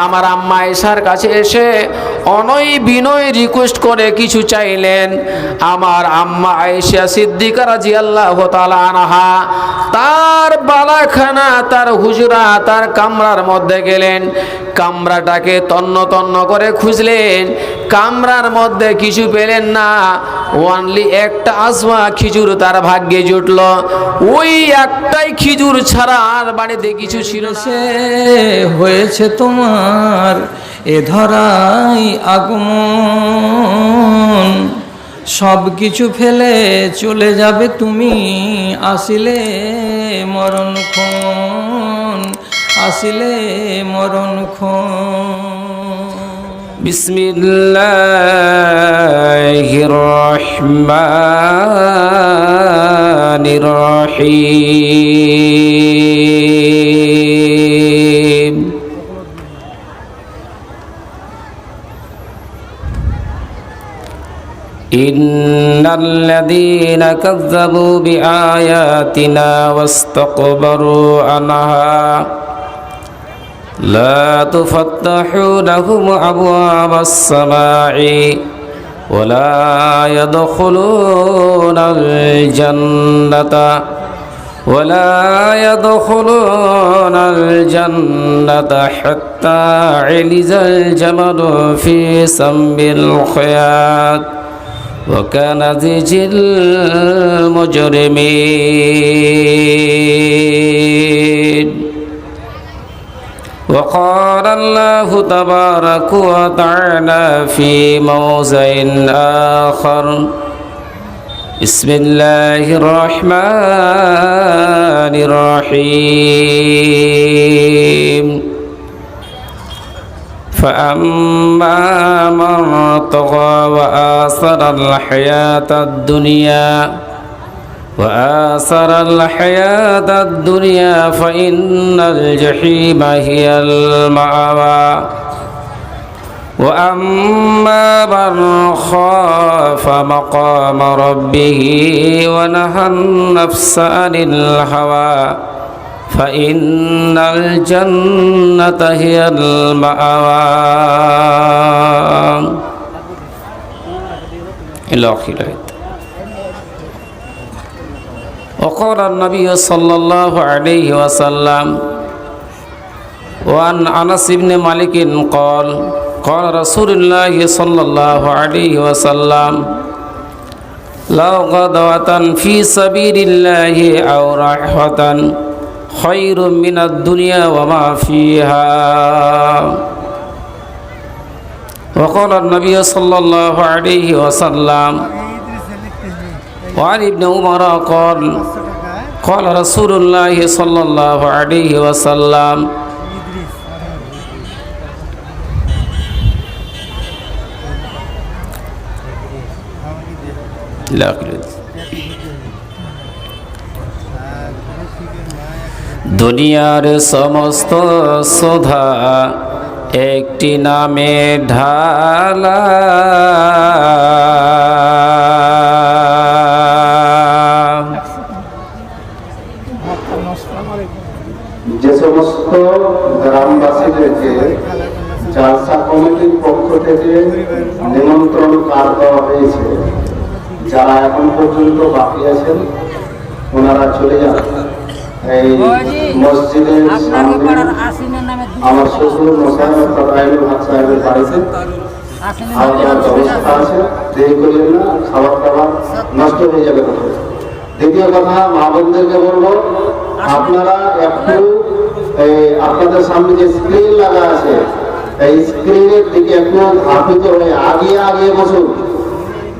আমার আম্মা আয়েশার কাছে এসে অনয় বিনয় রিকোয়েস্ট করে কিছু চাইলেন। আমার আম্মা আয়েশা সিদ্দিকা রাদিয়াল্লাহু তাআলা আনহা তার বালাখানা, তার হুজরা, তার কামরার মধ্যে গেলেন। কামরাটাকে তন্ন তন্ন করে খুঁজলেন, কামরার মধ্যে কিছু পেলেন না। ওনলি একটা আজওয়া খিজুর তার ভাগ্যে জুটল। ওই একটাই খিজুর ছাড়া আর বাড়িতে কিছু ছিল না। হয়েছে তোমার এ ধরাই আগমন, সব কিছু ফেলে চলে যাবে তুমি, আসিলে মরণক্ষণ, আসিলে মরণক্ষণ। বিসমিল্লাহির রহমানির রহিম। ইন্নাল্লাযীনা কাযযাবু বিআয়াতিনা ওয়াস্তাকবারু আনহা لا تفتح لهم أبواب السماء ولا يدخلون الجنة حتى يلج الجمل في سم الخياط وكان نزيع المجرمين. وقال الله تبارك وتعالى في موضع آخر بسم الله الرحمن الرحيم فأما من طغى وآثر الحياة الدنيا فإن الجحيم هي المأوى وأما من خاف مقام ربه ونهى النفس عن الهوى فإن الجنة هي المأوى إلى آخره. وقال النبي صلى الله عليه وسلم وعن أنس بن مالك قال قال رسول الله صلى الله عليه وسلم لو غدوة في سبيل الله أو رحوة خير من الدنيا وما فيها. وقال النبي صلى الله عليه وسلم وعن ابن عمر قال قال رسول الله صلى الله عليه وسلم দুনিয়ার সমস্ত সুধা একটি নামে ঢালা, যে সমস্ত গ্রামবাসীদেরকে জালসা কমিটির পক্ষ থেকে নিমন্ত্রণ কার্ড দেওয়া হয়েছে, যারা এখন পর্যন্ত বাকি আছেন ওনারা চলে যান। এই মসজিদের সামনে আমার শ্বশুর মশাই ফতাইনুল হক সাহেবের বাড়িতে খাওয়ার ব্যবস্থা আছে, দেরি করলেন না, খাবার দাবার নষ্ট হয়ে যাবে। দ্বিতীয় কথা, মা বোনদেরকে বলবো আপনারা একটু আপনাদের সামনে যে স্ক্রিন লাগা আছে এই স্ক্রিনের দিকে একটু ধাপিত হয়ে আগিয়ে বসুন।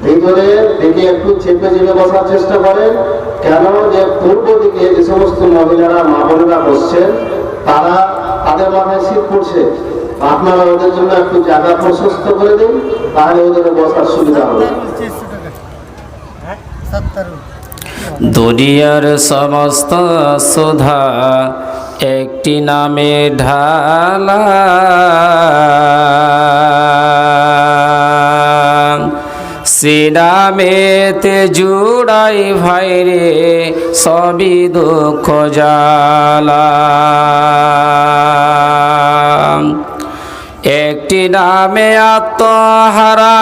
ভিতরে দিকে একটু চেপে বসার চেষ্টা করেন। কেন যে পূর্ব দিকে যে সমস্ত মহিলারা মা বোনেরা বসছেন তাদের মাথায় শীত পড়ছে, আপনারা ওদের জন্য একটু জায়গা প্রশস্ত করে দিন, তাহলে ওদের বসার সুবিধা হবে। দুনিয়ার সমস্ত সুধা একটি নামে ঢালা, সিনামেতে জুড়াই ভাইরে সবই দুঃখ জ্বালা। একটি নামে আত্মহারা,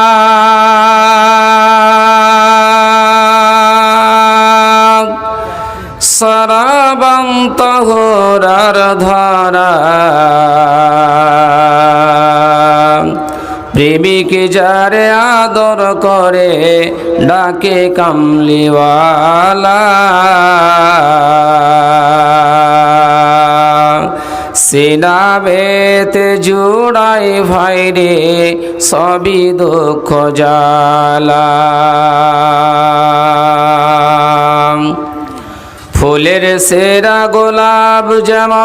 সরাবন্তহরার ধারা, প্রেমিক যারে আদর করে ডাকে কামলিওয়ালা, সিনাবেতে জুড়াই ভাইরে সবই দুঃখ জ্বালা। ফুলের সেরা গোলাপ যেমন,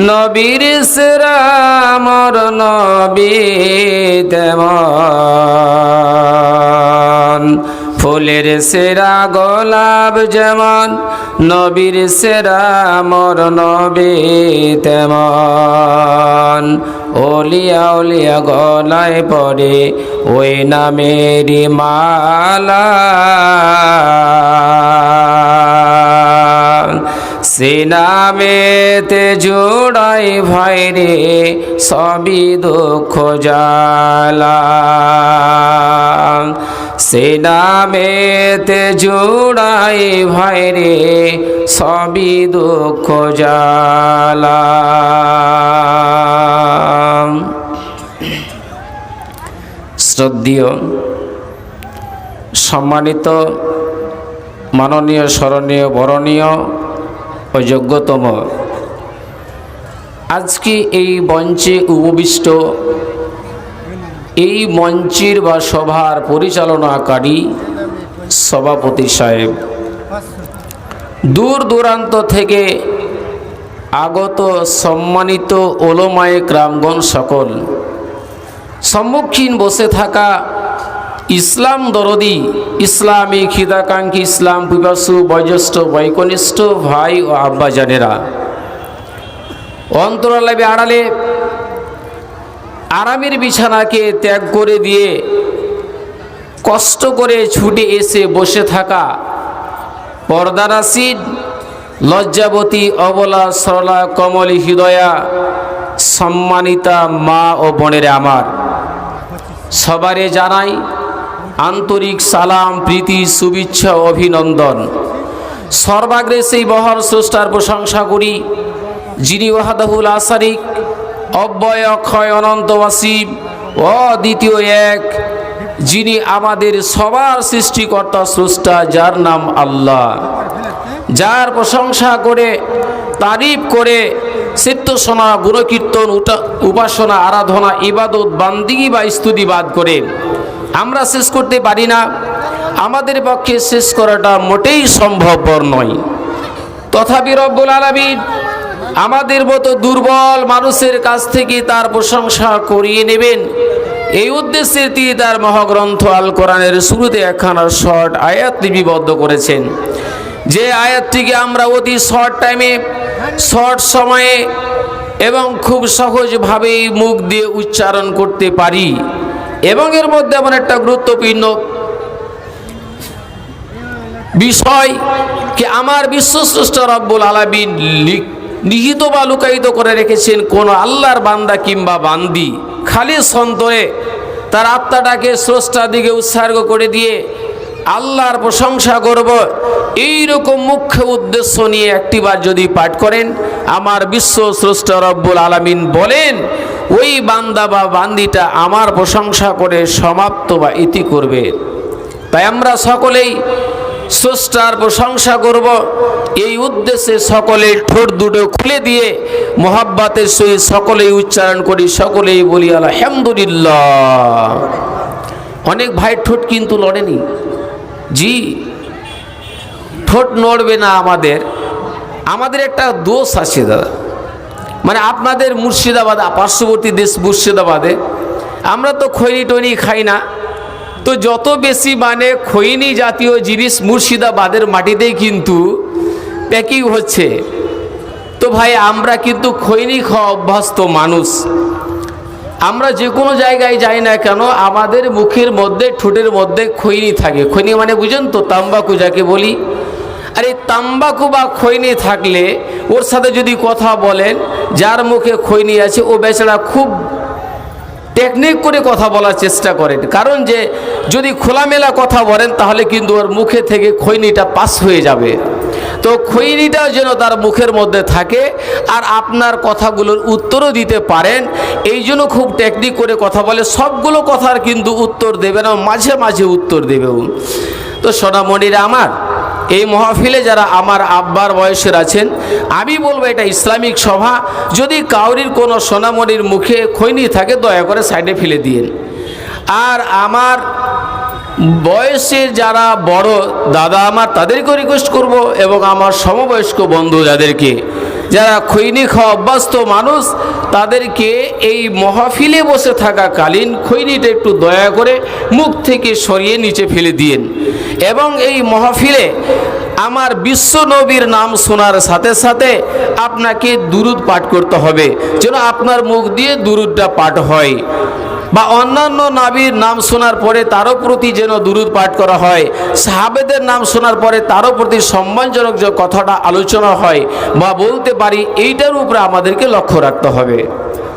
নবীর সেরা মর নবী তেমন। ফুলের সেরা গোলাপ যেমন, নবীর সেরা মর নবী তেমন। ওলিয়া ওলিয়া গলায় পড়ে ওই নামেরই মালা, সে নামেতে জোড়াই ভাইরে সবই দুঃখ জ্বালা, সে নামেতে জোড়াই ভাইরে সবই দুঃখ জ্বালা। শ্রদ্ধেয় সম্মানিত মাননীয় স্মরণীয় বরণীয় ও যোগ্যতম, আজকে এই মঞ্চে উপবিষ্ট এই মঞ্চের বা সভার পরিচালনাকারী সভাপতি সাহেব, দূর দূরান্ত থেকে আগত সম্মানিত ওলামায়ে কেরামগণ সকল, সম্মুখীন বসে থাকা ইসলাম দরদি, ইসলামিক হিতাকাঙ্ক্ষী, ইসলাম পিপাসু বয়োজ্যেষ্ঠ বৈকনিষ্ঠ ভাই ও আব্বাজানেরা, অন্তরালে আড়ালে আরামের বিছানাকে ত্যাগ করে দিয়ে কষ্ট করে ছুটে এসে বসে থাকা পর্দানাসীন লজ্জাবতী অবলা সরলা কমলী হৃদয়া সম্মানিতা মা ও বোনেরা আমার, সবারে জানাই আন্তরিক সালাম, প্রীতি, শুভেচ্ছা, অভিনন্দন। সর্বাগ্রে সেই মহান স্রষ্টার প্রশংসা করি, যিনি ওয়াহদাহুল লা শারীক, অব্যয় অক্ষয় অনন্ত অসীম অদ্বিতীয় এক, যিনি আমাদের সবার সৃষ্টিকর্তা স্রষ্টা, যার নাম আল্লাহ, যার প্রশংসা করে তারিফ করে চিত্তসনা গুণকীর্তন উপাসনা আরাধনা ইবাদত বান্দিগি বা স্তুতিবাদ করে আমরা শেষ করতে পারি না। আমাদের পক্ষে শেষ করাটা মোটেই সম্ভবপর নয়। তথাপি রব্বুল আলামিন আমাদের মতো দুর্বল মানুষের কাছ থেকে তার প্রশংসা করিয়ে নেবেন, এই উদ্দেশ্যে তিনি তার মহাগ্রন্থ আল কোরআনের শুরুতে একখানা শর্ট আয়াত লিপিবদ্ধ করেছেন, যে আয়াতটিকে আমরা অতি শর্ট টাইমে, শর্ট সময়ে এবং খুব সহজভাবেই মুখ দিয়ে উচ্চারণ করতে পারি। এবং এর মধ্যে এমন একটা গুরুত্বপূর্ণ বিষয় কি, আমার বিশ্বস্রষ্টা রব্বুল আলামিন নিহিত বা লুকায়িত করে রেখেছেন কোন আল্লাহর বান্দা কিংবা বান্দি খালি সন্তরে তার আত্মাটাকে স্রষ্টার দিকে উৎসর্গ করে দিয়ে আল্লাহর প্রশংসা করব, এইরকম মুখ্য উদ্দেশ্য নিয়ে একটিবার যদি পাঠ করেন, আমার বিশ্ব স্রষ্টা রব্বুল আলামিন বলেন ওই বান্দা বা বান্দিটা আমার প্রশংসা করে সমাপ্ত বা ইতি করবে। তাই আমরা সকলেই স্রষ্টার প্রশংসা করব, এই উদ্দেশ্যে সকলে ঠোঁট দুটো খুলে দিয়ে মোহাব্বতের সহিত সকলেই উচ্চারণ করি, সকলেই বলি আলহামদুলিল্লাহ। অনেক ভাই ঠোঁট কিন্তু লড়েনি, জি ঠোঁট নড়বে না। আমাদের একটা দোষ আছে দাদা, মানে আপনাদের মুর্শিদাবাদ, পার্শ্ববর্তী দেশ মুর্শিদাবাদে আমরা তো খৈনি টৈনি খাই না, তো যত বেশি মানে খৈনি জাতীয় জিনিস মুর্শিদাবাদের মাটিতেই কিন্তু প্যাকিং হচ্ছে। তো ভাই আমরা কিন্তু খৈনি খাওয়া অভ্যস্ত মানুষ, আমরা যে কোনো জায়গায় যাই না কেন আমাদের মুখের মধ্যে ঠোঁটের মধ্যে খৈনি থাকে। খৈনি মানে বুঝেন তো, তাম্বাকু যাকে বলি। আর এই তাম্বাকু বা খৈনি থাকলে ওর সাথে যদি কথা বলেন, যার মুখে খৈনি আছে ও বেচারা খুব টেকনিক করে কথা বলার চেষ্টা করেন, কারণ যে যদি খোলামেলা কথা বলেন তাহলে কিন্তু ওর মুখে থেকে খৈনিটা পাস হয়ে যাবে। তো খৈনিটাও যেন তার মুখের মধ্যে থাকে আর আপনার কথাগুলোর উত্তরও দিতে পারেন, এই জন্য খুব টেকনিক করে কথা বলে। সবগুলো কথার কিন্তু উত্তর দেবে না, মাঝে মাঝে উত্তর দেবেও। তো সোনামণিরা আমার, এই মহফিলে যারা আমার আব্বার বয়সের আছেন, আমি বলবো এটা ইসলামিক সভা। যদি কাউরির কোনো সোনামণির মুখে খৈনি থাকে দয়া করে সাইডে ফেলে দিন। আর আমার বয়সের যারা বড় দাদা আমার, তাদেরকে রিকোয়েস্ট করব, এবং আমার সমবয়স্ক বন্ধু যাদেরকে, যারা খৈনি খাওয়া অভ্যস্ত মানুষ, তাদেরকে এই মহফিলে বসে থাকাকালীন খৈনিটা একটু দয়া করে মুখ থেকে সরিয়ে নিচে ফেলে দিন। এবং এই মহফিলে আমার বিশ্ব নবীর নাম শোনার সাথে সাথে আপনাকে দুরুদ পাঠ করতে হবে, যেন আপনার মুখ দিয়ে দুরুদটা পাঠ হয়। বা অন্যান্য নবীর নাম শোনার পরে তারও প্রতি যেন দুরুদ পাঠ করা হয়, সাহাবেদের নাম শোনার পরে তারও প্রতি সম্মানজনক যে কথাটা আলোচনা হয় বা বলতে পারি, এইটার উপরে আমাদেরকে লক্ষ্য রাখতে হবে।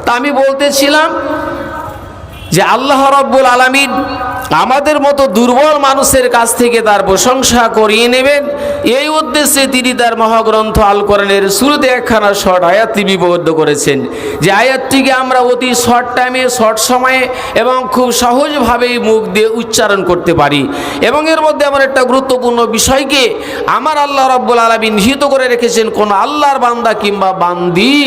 তা আমি বলতেছিলাম যে আল্লাহ রাব্বুল আলামিন আমাদের মতো দুর্বল মানুষের কাছ থেকে তার প্রশংসা করিয়ে নেবেন, এই উদ্দেশ্যে তিনি তার মহাগ্রন্থ আল কোরআনের শুরুতে একখানা শর্ট আয়াত লিপিবদ্ধ করেছেন, যে আয়াতটিকে আমরা অতি শর্ট টাইমে, শর্ট সময়ে এবং খুব সহজভাবেই মুখ দিয়ে উচ্চারণ করতে পারি। এবং এর মধ্যে আমার একটা গুরুত্বপূর্ণ বিষয়কে আমার আল্লাহ রাব্বুল আলামিন নিহিত করে রেখেছেন, কোন আল্লাহর বান্দা কিংবা বান্দি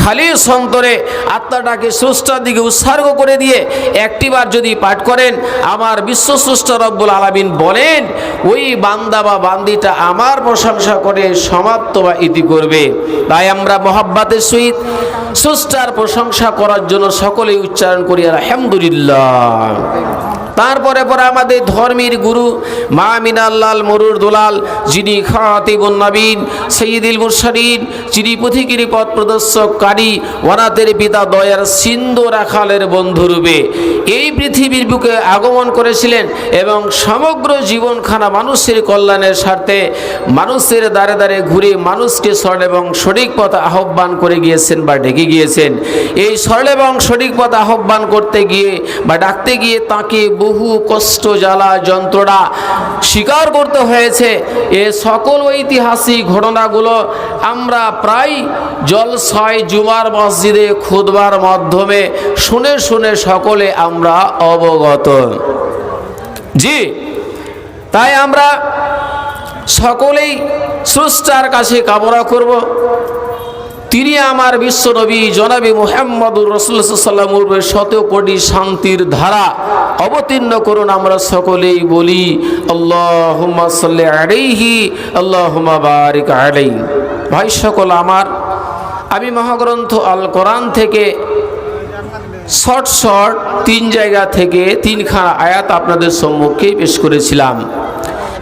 খালি সন্তরে আত্মাটাকে স্রষ্টার দিকে উৎসর্গ করে দিয়ে একটিবার যদি পাঠ করেন, আমার বিশ্বস্রষ্টা রব্বুল আলামিন বলেন ওই বান্দা বা বান্দিটা আমার প্রশংসা করে সমাপ্ত বা ইতি করবে। তাই আমরা মহব্বতের সহিত স্রষ্টার প্রশংসা করার জন্য সকলেই উচ্চারণ করি আলহামদুলিল্লাহ। তারপরে পরে আমাদের ধর্মের গুরু মা মিনাল্লাল মরুর দুলাল, যিনি খাতিবুন নবীন সৈয়দুল মুরসালিন, যিনি পথিকের পথ প্রদর্শককারী, ওনাদের পিতা দয়ার সিন্ধু রাখালের বন্ধুরূপে এই পৃথিবীর বুকে আগমন করেছিলেন এবং সমগ্র জীবনখানা মানুষের কল্যাণের স্বার্থে মানুষের দ্বারে দ্বারে ঘুরে মানুষকে সরল এবং সঠিক পথ আহ্বান করে গিয়েছেন বা ডেকে গিয়েছেন। এই সরল এবং সঠিক পথ আহ্বান করতে গিয়ে বা ডাকতে গিয়ে তাকে বহু কষ্ট, জ্বালা, যন্ত্রণা স্বীকার করতে হয়েছে। এ সকল ঐতিহাসিক ঘটনাগুলো আমরা প্রায় জলসায় জুমার মসজিদে খুতবার মাধ্যমে শুনে শুনে সকলে আমরা অবগত। জি, তাই আমরা সকলেই স্রষ্টার কাছে কামনা করব, তিনি আমার বিশ্বনবী জনাবি মুহাম্মদুর রাসূলুল্লাহ সাল্লাল্লাহু আলাইহি ওয়াসাল্লামের শত কোটি শান্তির ধারা অবতীর্ণ করুন। আমরা সকলেই বলি আল্লাহুম্মা সাল্লি আলাইহি আল্লাহুম্মা বারিক আলাইহি। ভাই সকল আমার, আমি মহাগ্রন্থ আল কোরআন থেকে শর্ট শর্ট 3 জায়গা থেকে 3খানা আয়াত আপনাদের সম্মুখে পেশ করেছিলাম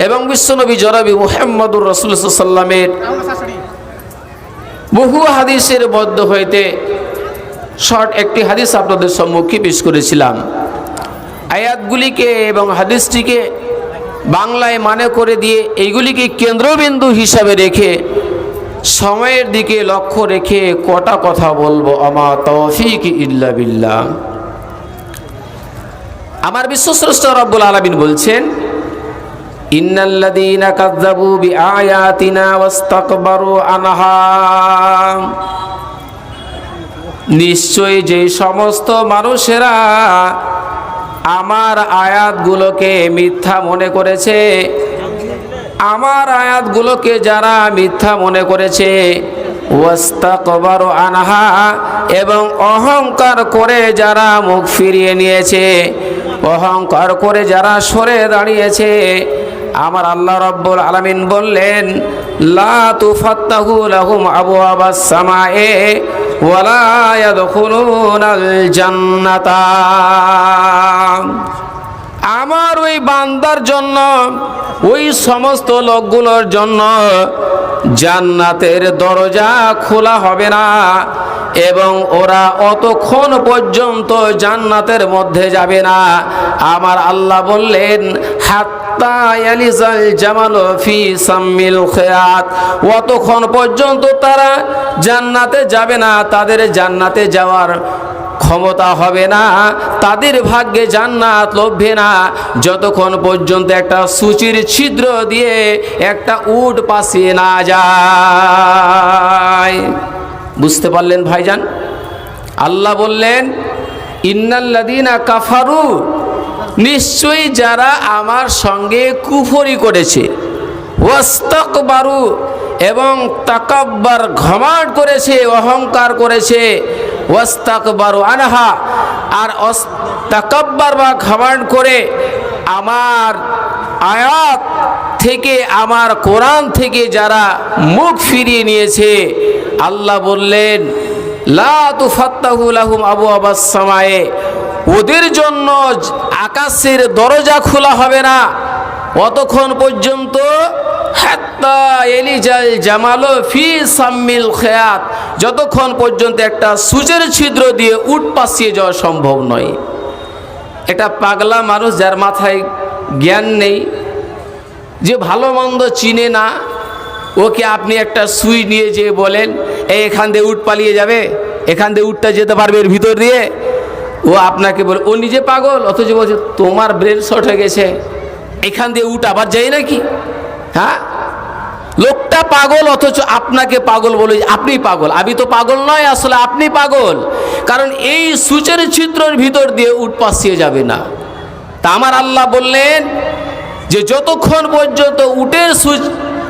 এবং বিশ্বনবী জনাবি মুহাম্মদুর রাসূলুল্লাহ সাল্লাল্লাহু আলাইহি ওয়াসাল্লামের বহু হাদিসের মধ্য হইতে শর্ট একটি হাদিস আপনাদের সম্মুখে পেশ করেছিলাম। আয়াতগুলিকে এবং হাদিসটিকে বাংলায় মানে করে দিয়ে এইগুলিকে কেন্দ্রবিন্দু হিসাবে রেখে সময়ের দিকে লক্ষ্য রেখে কটা কথা বলবো। আমা তৌফিক ইল্লা বিল্লাহ। আমার বিশ্বস্রষ্টা রব্বুল আলামিন বলছেন, ইন্নাল্লাযীনা কাযযাবু বিআয়াতিনা ওয়াস্তাকবারু আনহা, নিশ্চয়ই যে সমস্ত মানুষেরা আমার আয়াতগুলোকে মিথ্যা মনে করেছে, আমার আয়াতগুলোকে যারা মিথ্যা মনে করেছে, ওয়াস্তাকবারু আনহা, এবং অহংকার করে যারা মুখ ফিরিয়ে নিয়েছে, অহংকার করে যারা সরে দাঁড়িয়েছে, আমার আল্লাহ রাব্বুল আলামিন বললেন লা তুফাত্তাহু লাহুম আবওয়াবাস সামায়ে ওয়ালা ইয়াদখুলুনাল জান্নাতা। আমার ওই বান্দার জন্য, ওই সমস্ত লোকগুলোর জন্য জান্নাতের দরজা খোলা হবে না এবং ওরা অতক্ষণ পর্যন্ত জান্নাতের মধ্যে যাবে না। আমার আল্লাহ বললেন হাত্তা ইয়ালিজাল জামালু ফি সাম্মিল খিয়াত, অতক্ষণ পর্যন্ত তারা জান্নাতে যাবে না, তাদের জান্নাতে যাওয়ার ক্ষমতা হবে না, তাদের ভাগ্যে জান্নাত লভবে না যতক্ষণ পর্যন্ত একটা সূচির ছিদ্র দিয়ে একটা উট পাশিয়ে না যায়। বুঝতে পারলেন ভাইজান? আল্লাহ বললেন ইন্নাল্লাযীনা কাফারু, নিশ্চয়ই যারা আমার সঙ্গে কুফরি করেছে, ওয়াস্তাকবারু এবং তাকাব্বার ঘমণ্ড করেছে, অহংকার করেছে, ওয়াস্তাকবারু আনহা আর তাকাব্বার বা ঘমণ্ড করে আমার আয়াত থেকে, আমার কোরআন থেকে যারা মুখ ফিরিয়ে নিয়েছে, আল্লাহ বললেন লা তুফাত্তাহু লাহুম আবওয়াবাস সামায়ে, ওদের জন্য আকাশের দরজা খোলা হবে না অতক্ষণ পর্যন্ত হাত্তা ইয়ালিজাল জামালু ফি সাম্মিল খিয়াত, যতক্ষণ পর্যন্ত একটা সূচের ছিদ্র দিয়ে উট পাশিয়ে যাওয়া সম্ভব নয়। এটা পাগলা মানুষ যার মাথায় জ্ঞান নেই, যে ভালো মন্দ চিনে না, ওকে আপনি একটা সুই নিয়ে যেয়ে বলেন এখান দিয়ে উট পালিয়ে যাবে, এখান দিয়ে উটটা যেতে পারবে এর ভিতর দিয়ে, ও আপনাকে বলে, ও নিজে পাগল অথচ বলছে তোমার ব্রেন শর্ট হয়ে গেছে, এখান দিয়ে উট আবার যাই নাকি? হ্যাঁ, লোকটা পাগল অথচ আপনাকে পাগল বলে, আপনি পাগল। আমি তো পাগল নয়, আসলে আপনি পাগল, কারণ এই সূচের ছিদ্রের ভিতর দিয়ে উট পাশিয়ে যাবে না। তা আমার আল্লাহ বললেন যে যতক্ষণ পর্যন্ত উটের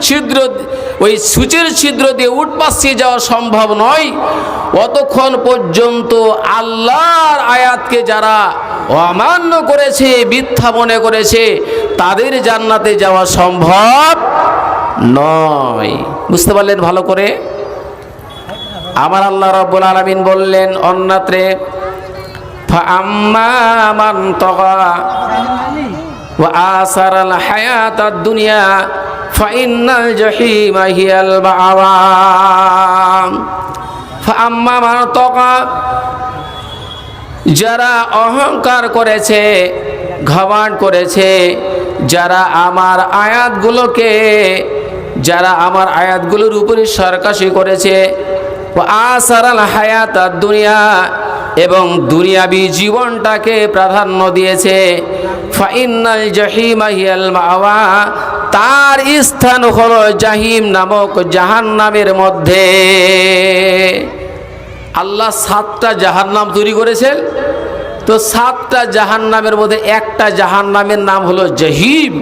ছিদ্র, ওই সূচের ছিদ্র দিয়ে উট পাশিয়ে যাওয়া সম্ভব নয়, অতক্ষণ পর্যন্ত আল্লাহর আয়াতকে যারা অমান্য করেছে, মিথ্যা মনে করেছে, তাদের জান্নাতে যাওয়া সম্ভব নয়। বুঝতে পারলেন ভালো করে? আমার আল্লাহ রাব্বুল আলামিন বললেন অন্যত্রে ফাআম্মা মান তাগা ওয়া আসারাল হায়াতাদ দুনিয়া ফাইন্নাল জাহিমা হিয়াল মাআওয়া। ফাআম্মা মান তাগা, যারা অহংকার করেছে, ঘমণ্ড করেছে, যারা আমার আয়াতগুলোর উপরে সরকাশি করেছে, আসারাল হায়াতাদ দুনিয়া এবং দুনিয়াবি জীবনটাকে প্রাধান্য দিয়েছে, ফাইন্নাল জাহিমা হিয়াল মাওয়া, তার স্থান হলো জাহিম নামক জাহান্নামের মধ্যে। আল্লাহ 7টা জাহান্নাম তৈরি করেছেন, তো 7টা জাহান্নামের মধ্যে একটা জাহান্নামের নাম হলো জাহিম।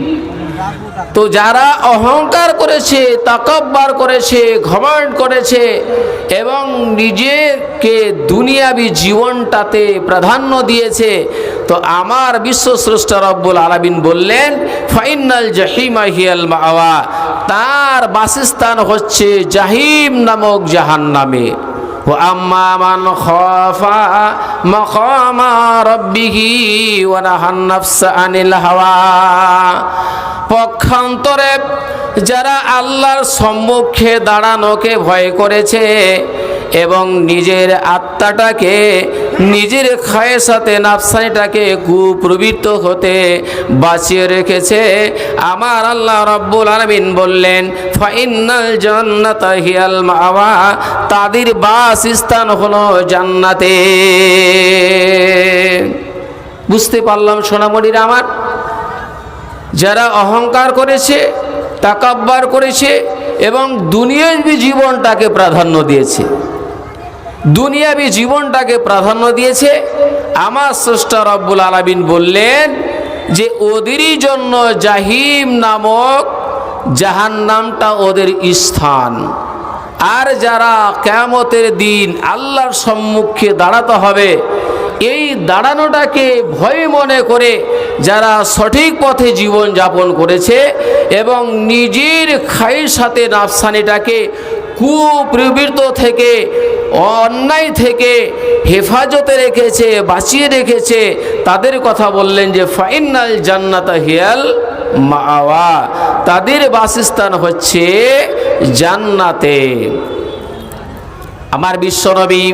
তো যারা অহংকার করেছে, তাকাব্বার করেছে, ঘমণ্ড করেছে এবং নিজেকে দুনিয়াবি জীবনটাতে প্রাধান্য দিয়েছে, তো আমার বিশ্বস্রষ্টা রব্বুল আলামিন বললেন ফাইনাল জাহিমা হিয়াল মাওয়া, তার বাসস্থান হচ্ছে জাহিম নামক জাহান্নামে। وأما من خاف مقام ربه ونهى النفس عن الهوى, পক্ষান্তরে যারা আল্লাহর সম্মুখে দাঁড়ানোকে ভয় করেছে এবং নিজের আত্মাটাকে, নিজের খায়েসাতে নাফসানিটাকে কুপ্রবৃত্ত হতে বাঁচিয়ে রেখেছে, আমার আল্লাহ রাব্বুল আলামিন বললেন ফাইনাল জান্নাতা হিয়াল মাওয়া, তাদের বাসস্থান হলো জান্নাতে। বুঝতে পারলাম সোনামণিরা আমার? যারা অহংকার করেছে, তাকাব্বার করেছে এবং দুনিয়াবি জীবনটাকে প্রাধান্য দিয়েছে, দুনিয়াবি জীবনটাকে প্রাধান্য দিয়েছে, আমার স্রষ্টা রব্বুল আলামিন বললেন যে ওদেরই জন্য জাহিম নামক জাহান্নামটা ওদের স্থান। আর যারা কিয়ামতের দিন আল্লাহর সম্মুখে দাঁড়াতে হবে, এই দাঁড়ানোটাকে ভয় মনে করে যারা সঠিক পথে জীবন যাপন করেছে এবং নিজের খায়েসাতে নাফসানিটাকে কুপ্রবৃত্ত থেকে, অন্যায় থেকে হেফাজতে রেখেছে, বাঁচিয়ে রেখেছে, তাদের কথা বললেন যে ফাইনাল জান্নাতা হিয়াল মাওয়া, তাদের বাসস্থান হচ্ছে জান্নাতে। আমার বিশ্বনবী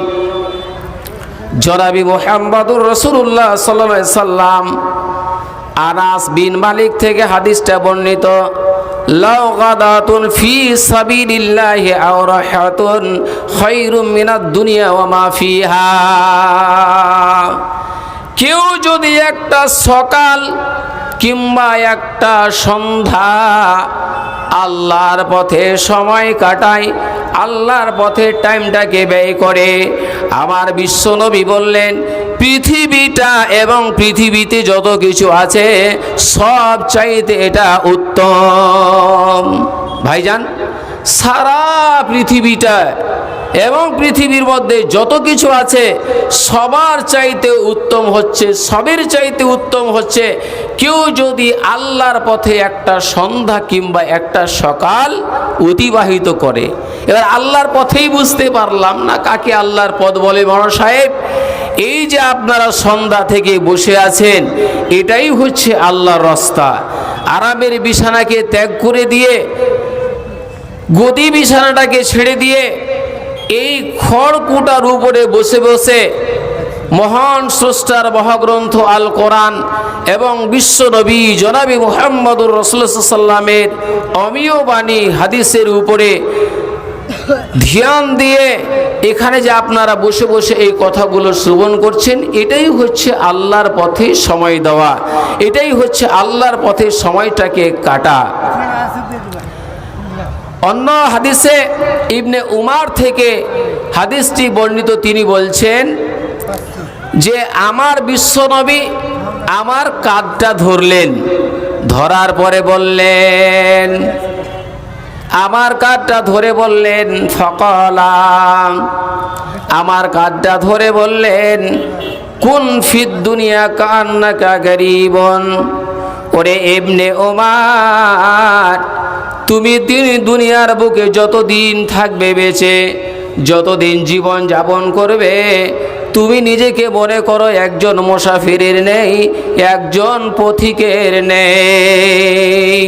জনাবি মুহাম্মদুর রাসূলুল্লাহ সাল্লাল্লাহু আলাইহি সাল্লাম আনাস বিন মালিক থেকে হাদিসটা বর্ণিত, লাউ গাদাতুন ফি সাবিলিল্লাহি আও রাহাতুন খায়রুম মিনাদ দুনিয়া ওয়া মা ফিহা। কেউ যদি একটা সকাল কিংবা একটা সন্ধ্যা আল্লাহর পথে সময় কাটায়, আল্লাহর পথে টাইমটাকে ব্যয় করে, আমার বিশ্বনবী বললেন পৃথিবীটা এবং পৃথিবীতে যত কিছু আছে সব চাইতে এটা উত্তম। ভাইজান, সারা পৃথিবীটা এবং পৃথিবীর মধ্যে যত কিছু আছে সবার চাইতে উত্তম হচ্ছে, সবের চাইতে উত্তম হচ্ছে কেউ যদি আল্লাহর পথে একটা সন্ধ্যা কিংবা একটা সকাল অতিবাহিত করে। এবার আল্লাহর পথেই বুঝতে পারলাম না কাকে আল্লাহর পথ বলে। বড় সাহেব, এই যে আপনারা সন্ধ্যা থেকে বসে আছেন, এটাই হচ্ছে আল্লাহর রাস্তা। আরামের বিছানাকে ত্যাগ করে দিয়ে, গদি বিছানাটাকে ছেড়ে দিয়ে এই খড়কুটার উপরে বসে বসে মহান স্রষ্টার মহাগ্রন্থ আল কোরআন এবং বিশ্বনবী জনাবি মুহাম্মদুর রাসূলুল্লাহ সাল্লাল্লাহু আলাইহি ওয়াসাল্লামের অমীয় বাণী হাদিসের উপরে ধ্যান দিয়ে এখানে যে আপনারা বসে বসে এই কথাগুলো শ্রবণ করছেন, এটাই হচ্ছে আল্লাহর পথে সময় দেওয়া, এটাই হচ্ছে আল্লাহর পথে সময়টাকে কাটা। অন্য হাদিসে ইবনে উমার থেকে হাদিসটি বর্ণিত, তিনি বলছেন যে আমার বিশ্বনবী আমার কাঁধটা ধরলেন, ধরার পরে বললেন, আমার কাঁধটা ধরে বললেন ফাকালা, আমার কাঁধটা ধরে বললেন কুন ফিদ দুনিয়া কান্নাকা গরিবন। ওরে ইবনে উমার, তুমি দুনিয়ার বুকে যতদিন থাকবে বেঁচে, যতদিন জীবন যাপন করবে, তুমি নিজেকে মনে করো একজন মুসাফিরের নেই, একজন পথিকের নেই।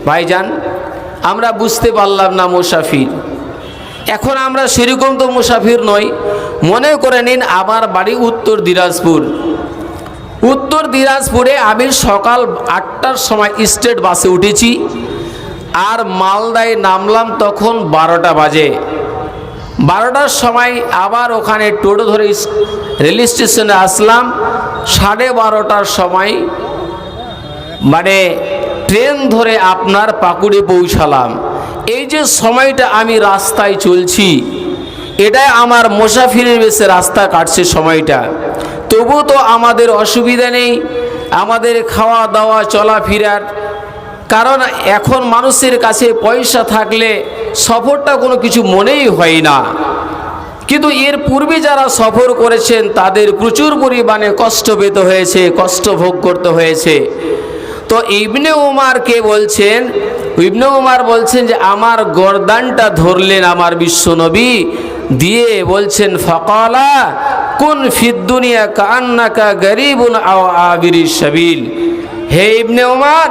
ভাইজান, আমরা বুঝতে পারলাম না মুসাফির। এখন আমরা সেরকম তো মুসাফির নই। মনে করে নিন আমার বাড়ি উত্তর দিনাজপুর। উত্তর দিনাজপুরে আমি সকাল 8টার সময় স্টেট বাসে উঠেছি, আর মালদায় নামলাম তখন 12টা বাজে। 12টার সময় আবার ওখানে টোটো ধরে রেল স্টেশনে আসলাম, 12:30টার সময় মানে ট্রেন ধরে আপনার পাকুড়ে পৌঁছালাম। এই যে সময়টা আমি রাস্তায় চলছি, এটাই আমার মুসাফিরের বেশে রাস্তা কাটছে সময়টা। তবু তো আমাদের অসুবিধা নেই, আমাদের খাওয়া দাওয়া চলাফেরার, কারণ এখন মানুষের কাছে পয়সা থাকলে সফরটা কোনো কিছু মনেই হয় না। কিন্তু এর পূর্বে যারা সফর করেছেন তাদের প্রচুর পরিমাণে কষ্ট পেতে হয়েছে, কষ্ট ভোগ করতে হয়েছে। তো ইবনে উমারকে বলছেন, ইবনে উমার বলছেন যে আমার গর্দানটা ধরলেন আমার বিশ্বনবী, দিয়ে বলছেন ফাকালা কুন ফিদ দুনিয়া কান্নাকা গরিবুন আও আবিরিস সাবিল। হে ইবনে উমার,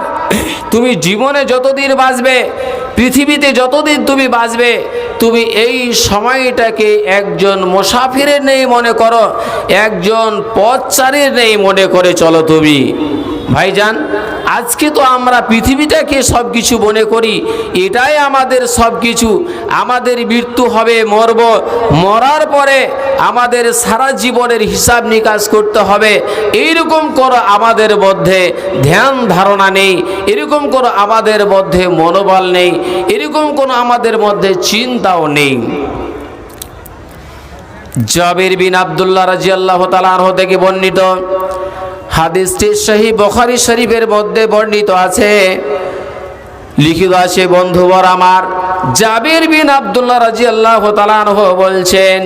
তুমি জীবনে যতদিন বাঁচবে, পৃথিবীতে যতদিন তুমি বাঁচবে, তুমি এই সময়টাকে একজন মুসাফিরের নেই মনে করো, একজন পথচারীর নেই মনে করে চলো তুমি। ভাইজান, আজকে তো আমরা পৃথিবীটাকে সব কিছু মনে করি, এটাই আমাদের সব কিছু। আমাদের মৃত্যু হবে, মরব, মরার পরে আমাদের সারা জীবনের হিসাব নিকাশ করতে হবে, এইরকম কোনো আমাদের মধ্যে ধ্যান ধারণা নেই, এরকম কোনো আমাদের মধ্যে মনোবল নেই, এরকম কোনো আমাদের মধ্যে চিন্তাও নেই। জাবির বিন আব্দুল্লাহ রাদিয়াল্লাহু তাআলা আনহু থেকে বর্ণিত হাদিসটি সহিহ বুখারী শরীফের মধ্যে বর্ণিত আছে, লিখিত আছে বন্ধুবর আমার। জাবির বিন আব্দুল্লাহ রাদিয়াল্লাহু তাআলা আনহু বলছেন,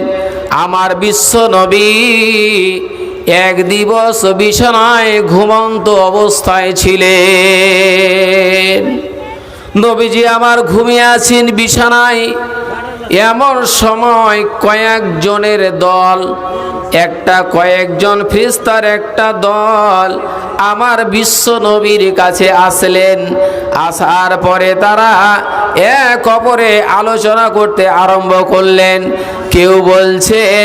আমার বিশ্ব নবী এক দিবস বিছানায় ঘুমন্ত অবস্থায় ছিলেন। নবীজি আমার ঘুমিয়ে আছেন বিছানায়, এমন সময় কয়েকজনের দল, কয়েকজন ফেরেশতার একটা দল আমার বিশ্ব নবীর কাছে আসলেন। আসার পরে তারা এক অপরে আলোচনা করতে আরম্ভ করলেন। কেউ বলছেন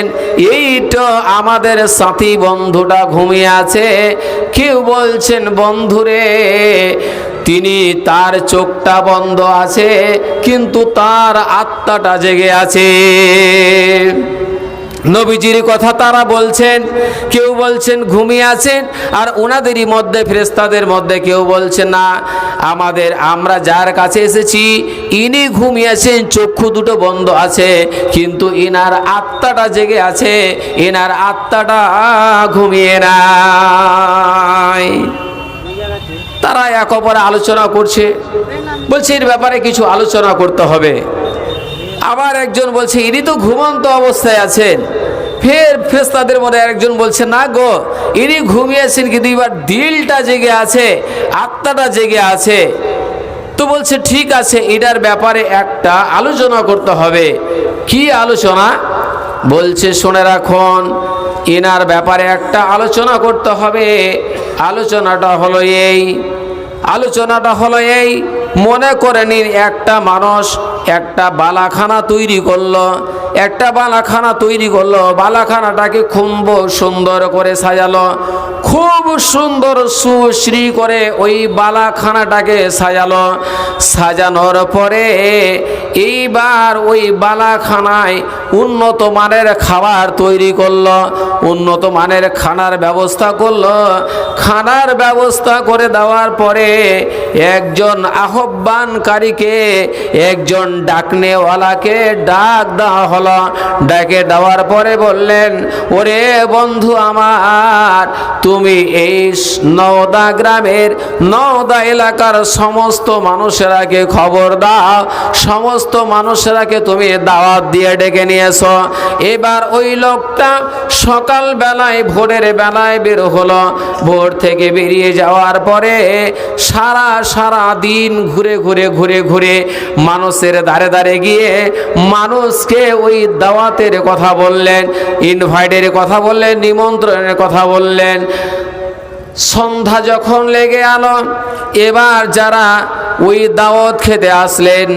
এই তো আমাদের সাথী বন্ধুটা ঘুমিয়ে আছে, কেউ বলছেন বন্ধুরে তিনি তার চোখটা বন্ধ আছে কিন্তু তার আত্মাটা জেগে আছে। নবীজির কথা তারা বলছেন, কেউ বলছেন ঘুমিয়ে আছেন, আর ওনাদেরই মধ্যে ফেরেশতাদের মধ্যে কেউ বলছেন না, আমরা যার কাছে এসেছি ইনি ঘুমিয়েছেন, চক্ষু দুটো বন্ধ আছে কিন্তু ইনার আত্মাটা জেগে আছে, ইনার আত্মাটা ঘুমিয়ে নাই। তারা এক অপরে আলোচনা করছে, বলছে এর ব্যাপারে কিছু আলোচনা করতে হবে। আবার একজন বলছে ইনি তো ঘুমন্ত অবস্থায় আছেন। ফের ফেরেশতাদের মধ্যে একজন বলছে না গো, ইনি ঘুমিয়েছেন কিন্তু এবার দিলটা জেগে আছে, আত্মাটা জেগে আছে। তো বলছে ঠিক আছে, এটার ব্যাপারে একটা আলোচনা করতে হবে। কি আলোচনা? বলছে শুনে রাখুন, এনার ব্যাপারে একটা আলোচনা করতে হবে। আলোচনাটা হলো এই, মনে করে নিন একটা মানুষ একটা বালাখানা তৈরি করলো, বালাখানাটাকে খুব সুন্দর করে সাজালো, খুব সুন্দর সুশ্রী করে ওই বালাখানাটাকে সাজানোর পরে এইবার ওই বালাখানায় উন্নত মানের খাবার তৈরি করলো, উন্নত মানের খানার ব্যবস্থা করলো। খানার ব্যবস্থা করে দেওয়ার পরে একজন আহ্বানকারীকে, একজন ডাকনেওয়ালাকে ডাক দেওয়া হলো। ডাকে দেওয়ার পরে বললেন, ওরে বন্ধু আমার, তুমি এই নওদা গ্রামের, নওদা এলাকার সমস্ত মানুষেরাকে খবর দাও, সমস্ত মানুষেরাকে তুমি দাওয়াত দিয়ে ডেকে নিয়েছো। এবার ওই লোকটা সকাল বেলায়, ভোরের বেলায় বের হলো। ভোর থেকে বেরিয়ে যাওয়ার পরে সারা দিন ঘুরে মানুষের দাঁড়ে গিয়ে মানুষকে ওই দাওয়াতের কথা বললেন, ইনভাইটের কথা বললেন, নিমন্ত্রণের কথা বললেন। সন্ধ্যা যখন লেগে গেল, এবার যারা ওই দাওয়াত খেতে আসলেন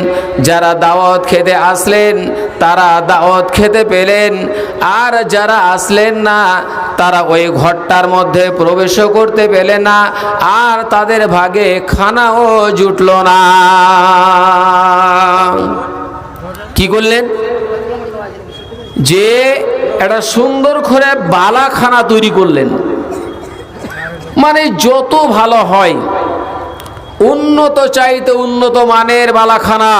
তারা দাওয়াত খেতে পেলেন, আর যারা আসলেন না তারা ওই ঘরটার মধ্যে প্রবেশও করতে পেলেন না, আর তাদের ভাগে খানাও জুটল না। কি করলেন? যে একটা সুন্দর করে বালাখানা তৈরি করলেন, মানে যত ভালো হয়, উন্নত চাইতে উন্নত মানের বালাখানা,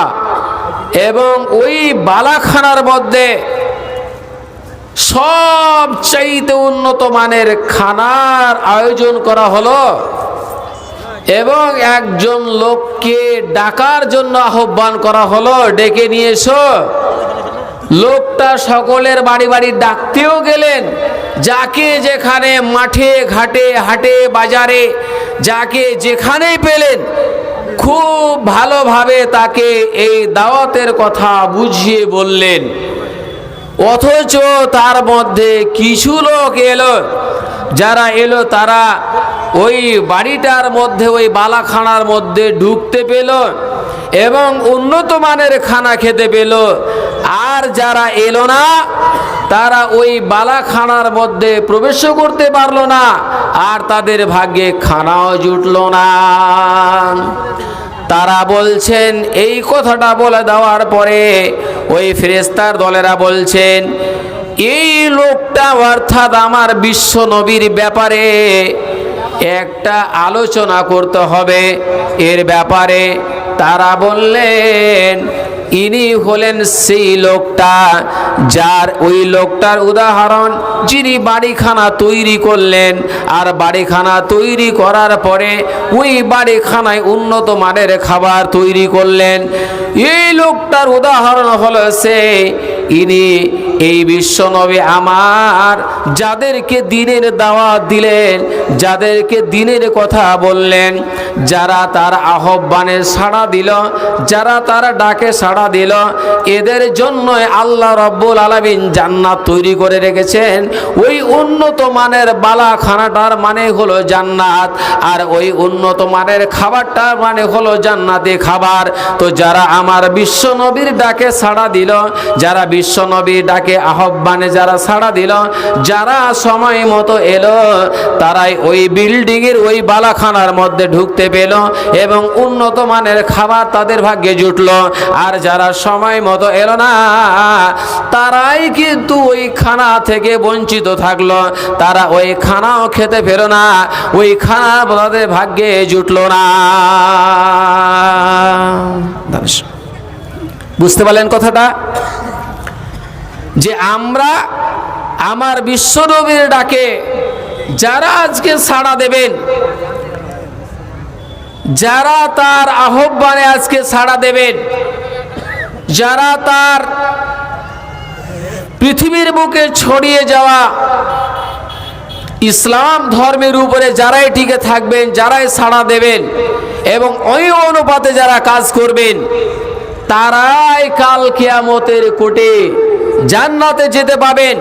এবং ওই বালাখানার মধ্যে সব চাইতে উন্নত মানের খানার আয়োজন করা হলো, এবং একজন লোককে ডাকার জন্য আহ্বান করা হলো, ডেকে নিয়ে এসো। লোকটা সকলের বাড়ি ডাকতেও গেলেন, যাকে যেখানে মাঠে ঘাটে হাটে বাজারে যাকে যেখানে পেলেন খুব ভালোভাবে তাকে এই দাওয়াতের কথা বুঝিয়ে বললেন। অথচ তার মধ্যে কিছু লোক এলো, যারা এলো তারা ওই বাড়িটার মধ্যে, ওই বালাখানার মধ্যে ঢুকতে পেল এবং উন্নত মানের খানা খেতে পেল, আর যারা এলো না তারা ওই বালাখানার মধ্যে প্রবেশও করতে পারলো না, আর তাদের ভাগ্যে খানাও জুটলো না। তারা বলছেন, এই কথাটা বলে দেওয়ার পরে ওই ফেরেশতার দলেরা বলছেন, এই লোকটা অর্থাৎ আমার বিশ্ব নবীর ব্যাপারে একটা আলোচনা করতে হবে এর ব্যাপারে। তারা বললেন, ইনি হলেন সেই লোকটা, যার ওই লোকটার উদাহরণ, যিনি বাড়িখানা তৈরি করলেন, আর বাড়িখানা তৈরি করার পরে ওই বাড়িখানায় উন্নত মানের খাবার তৈরি করলেন। এই লোকটার উদাহরণ হলো সে, ইনি এই বিশ্বনবী আমার যাদেরকে দ্বীনের দাওয়াত দিলেন, যাদেরকে দ্বীনের কথা বললেন, যারা তার আহ্বানে সাড়া দিল, যারা তার ডাকে সাড়া দিল, এদের জন্য আল্লাহ রাব্বুল আলামিন জান্নাত তৈরি করে রেখেছেন। ওই উন্নত মানের বালাখানাটার মানে হলো জান্নাত, আর ওই উন্নত মানের খাবারটার মানে হলো জান্নাতি খাবার। তো যারা আমার বিশ্বনবীর ডাকে সাড়া দিল, যারা বিশ্বনবীর ডাকে আহ্বানে যারা সাড়া দিল, যারা সময় মতো এলো, তারাই ওই বিল্ডিংয়ের ওই বালাখানার মধ্যে ঢুকতে পেল এবং উন্নত মানের খাবার তাদের ভাগ্যে জুটলো। আর যারা সময় মতো এলো না, তারাই কিন্তু ওই খানা থেকে বঞ্চিত থাকলো, তারা ওই খানাও খেতে পেল না, ওই খানা তাদের ভাগ্যে জুটলো না। বুঝতে পারলেন কথাটা? যে আমরা আমার বিশ্বনবীর ডাকে যারা আজকে সাড়া দেবেন, যারা তার আহ্বানে আজকে সাড়া দেবেন, যারা তার পৃথিবীর বুকে ছড়িয়ে যাওয়া ইসলাম ধর্মের উপরে যারাই টিকে থাকবেন, যারাই সাড়া দেবেন এবং ওই অনুপাতে যারা কাজ করবেন, তারাই কাল কিয়ামতের কোটে জান্নাতে যেতে পাবেন।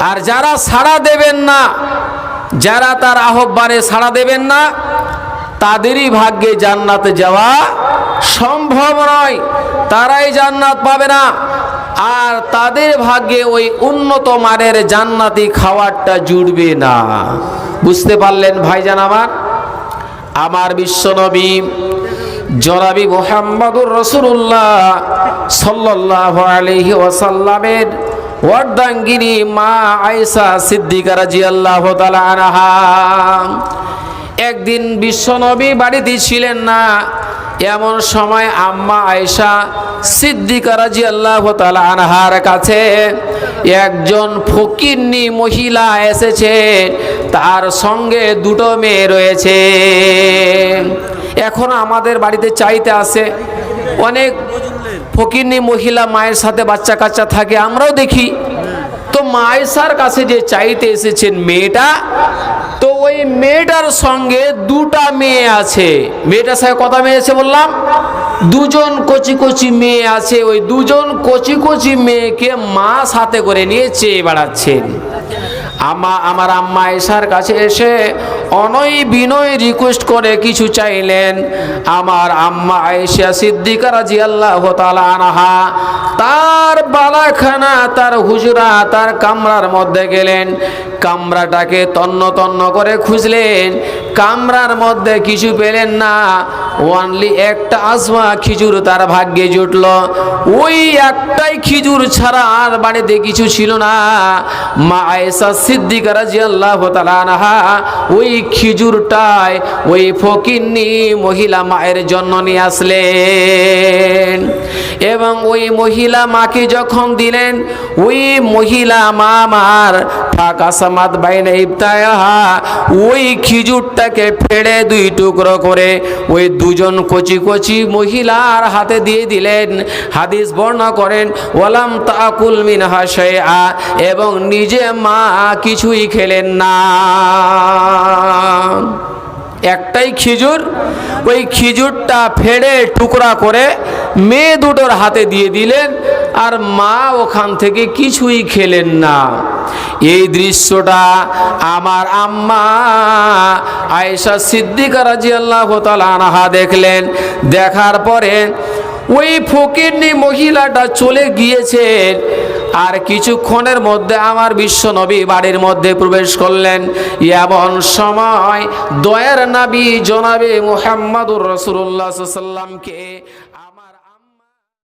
আর যারা সাড়া দেবেন না, যারা তার আহ্বানে সাড়া দেবেন না, তাদেরই ভাগ্যে জান্নাতে যাওয়া সম্ভব নয়, তারাই জান্নাত পাবে না। আর তাদের ভাগ্যে ওই উন্নত মানের জান্নাতি খাবারটা জুড়বে না। বুঝতে পারলেন ভাইজান আমার? আমার বিশ্বনবী জনাবি মুহাম্মদুর রাসূলুল্লাহ সাল্লাল্লাহু আলাইহি ওয়াসাল্লামের অর্ধাঙ্গিনী মা আয়েশা সিদ্দিকা রাদিয়াল্লাহু তাআলা আনহা একদিন বিশ্বনবী বাড়িতে ছিলেন না, এমন সময় আম্মা আয়েশা সিদ্দিকা রাদিয়াল্লাহু তাআলা আনহার কাছে একজন ফকিন্নি মহিলা এসেছে, তার সঙ্গে দুটো মেয়ে রয়েছে। এখন আমাদের বাড়িতে চাইতে আসে অনেক ফকিন্নি মহিলা, মায়ের সাথে বাচ্চা কাচ্চা থাকে, আমরাও দেখি। তো মা আয়েশার কাছে যে চাইতে এসেছেন মেয়েটা, তো ওই মেয়েটার সঙ্গে দুটা মেয়ে আছে। মেয়েটার সঙ্গে কত মেয়ে আছে বললাম? দুজন কচি কচি মেয়ে আছে। ওই দুজন কচি কচি মেয়েকে মা সাথে করে নিয়ে চেয়ে বেড়াচ্ছেন। আমার আম্মা আয়েশার কাছে এসে অনয় বিনয় রিকোয়েস্ট করে কিছু চাইলেন। আমার আম্মা আয়েশা সিদ্দিকা রাদিয়াল্লাহু তাআলা আনহা তার বালাখানা, তার হুজরা, তার কামরার মধ্যে গেলেন। কামরাটাকে তন্ন তন্ন করে খুঁজলেন, কামরার মধ্যে কিছু পেলেন না। ওনলি একটা আজমা খিজুর তার ভাগ্যে জুটল। ওই একটাই খিজুর ছাড়া আর বাড়িতে কিছু ছিল না। মা আয়েশা সিদ্দিকা রাদিয়াল্লাহু তাআলা আনহা ওই খিজুরটাই ওই ফকিন্নি মহিলা মায়ের জন্য নিয়ে আসলেন এবং ওই মহিলা মাকে যখন দিলেন, ওই মহিলা মা আমার ফাঁকা সামাদ বাইনে ইবতায়াহা ওই খিজুরটাকে ফেড়ে দুই টুকরো করে ওই দুজন কচি কচি মহিলার হাতে দিয়ে দিলেন। হাদিস বর্ণনা করেন ওয়ালাম তাকুল মিনহা শাইআ, এবং নিজে মা কিছুই খেলেন না। একটাই খিজুর, ওই খিজুরটা ফেড়ে টুকরা করে মেয়ে দুটোর হাতে দিয়ে দিলেন, আর মা ওখান থেকে কিছুই খেলেন না। এই দৃশ্যটা আমার আম্মা আয়েশা সিদ্দিকা রাদিয়াল্লাহু তাআলা আনহা দেখলেন। দেখার পরে ওই ফকিরনি মহিলাটা চলে গিয়েছেন। আর কিছুক্ষণের মধ্যে আমার বিশ্বনবী বাড়ির মধ্যে প্রবেশ করলেন। এমন সময় দয়ার নবী জনাবে মুহাম্মদুর রাসূলুল্লাহ সাল্লাল্লাহু আলাইহি ওয়াসাল্লামকে